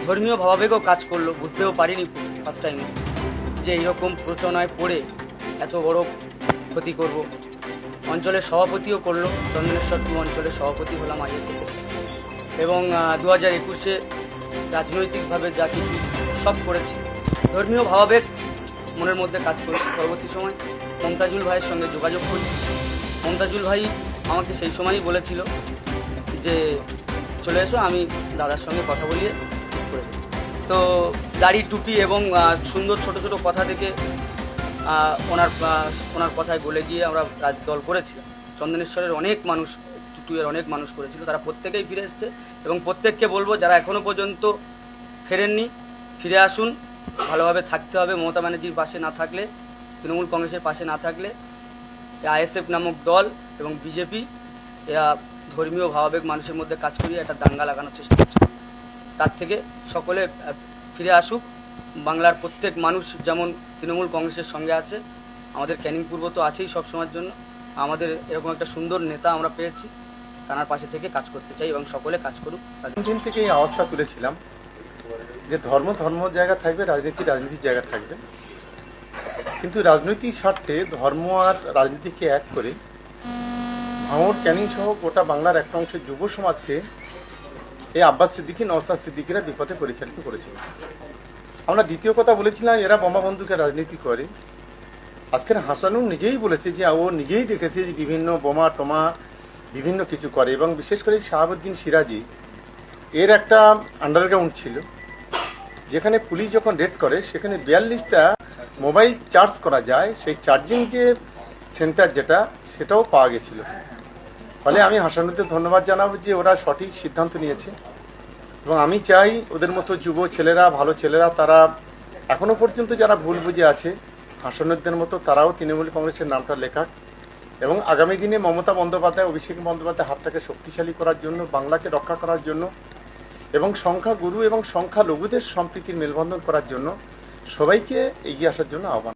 ধর্মীয় ভাবাবেগও কাজ করলো, বুঝতেও পারিনি ফার্স্ট টাইমে যে এইরকম প্রচনায় পড়ে এত বড় ক্ষতি করব। অঞ্চলের সভাপতিও করলো, চন্দনেশ্বর 2 অঞ্চলের সভাপতি হলাম আইএসএফ, এবং 2021-এ রাজনৈতিকভাবে যা কিছু সব করেছি। ধর্মীয় ভাবাবেগ মনের মধ্যে কাজ করেছে। পরবর্তী সময় মমতাজুল ভাইয়ের সঙ্গে যোগাযোগ করি। মমতাজুল ভাই আমাকে সেই সময়ই বলেছিল যে চলে এসো, আমি দাদার সঙ্গে কথা বলিয়ে করে দেব। তো দাড়ি, টুপি এবং সুন্দর ছোট ছোট কথা থেকে ওনার কথায় গলে গিয়ে আমরা দল করেছিলাম। চন্দনেশ্বরের অনেক মানুষ, টুটুয়ের অনেক মানুষ করেছিল, তারা প্রত্যেকেই ফিরে এসছে এবং প্রত্যেককে বলবো যারা এখনও পর্যন্ত ফেরেননি, ফিরে আসুন। ভালোভাবে থাকতে হবে। মমতা ব্যানার্জির পাশে না থাকলে, তৃণমূল কংগ্রেসের পাশে না থাকলে আইএসএফ নামক দল এবং বিজেপি এরা ধর্মীয় ভাবাবেগ মানুষের মধ্যে কাজ করিয়ে একটা দাঙ্গা লাগানোর চেষ্টা করছে। তার থেকে সকলে ফিরে আসুক। বাংলার প্রত্যেক মানুষ যেমন তৃণমূল কংগ্রেসের সঙ্গে আছে, আমাদের ক্যানিং পূর্ব তো আছেই সব সময়ের জন্য। আমাদের এরকম একটা সুন্দর নেতা আমরা পেয়েছি, তার পাশে থেকে কাজ করতে চাই এবং সকলে কাজ করুক। দিন থেকে এই আওয়াজটা তুলেছিলাম যে ধর্ম জায়গা থাকবে, রাজনীতির জায়গা থাকবে, কিন্তু রাজনৈতিক স্বার্থে ধর্ম আর রাজনীতিকে এক করে ভাঙড়, ক্যানিং সহ গোটা বাংলার একটা অংশের যুব সমাজকে এই আব্বাস সিদ্দিকী, নওশাদ সিদ্দিকীরা বিপথে পরিচালিত করেছিল। আমরা দ্বিতীয় কথা বলেছিলাম এরা বোমা বন্দুকের রাজনীতি করে। আজকের হাসানুর নিজেই বলেছে যে ও নিজেই দেখেছে যে বিভিন্ন বোমা টোমা বিভিন্ন কিছু করে, এবং বিশেষ করে শাহাবুদ্দিন সিরাজি এর একটা আন্ডারগ্রাউন্ড ছিল, যেখানে পুলিশ যখন রেড করে সেখানে 42টা মোবাইল চার্জ করা যায়, সেই চার্জিং যে সেন্টার যেটা সেটাও পাওয়া গেছিল। ফলে আমি হাসানুদ্দের ধন্যবাদ জানাবো যে ওরা সঠিক সিদ্ধান্ত নিয়েছে, এবং আমি চাই ওদের মতো যুব ছেলেরা, ভালো ছেলেরা, তারা এখনও পর্যন্ত যারা ভুল বুঝে আছে হাসানুদ্দের মতো তারাও তৃণমূল কংগ্রেসের নামটা লেখাক, এবং আগামী দিনে মমতা বন্দ্যোপাধ্যায়, অভিষেক বন্দ্যোপাধ্যায় হাতটাকে শক্তিশালী করার জন্য, বাংলাকে রক্ষা করার জন্য এবং সংখ্যাগুরু এবং সংখ্যালঘুদের সম্প্রীতির মেলবন্ধন করার জন্য সবাইকে এগিয়ে আসার জন্য আহ্বান।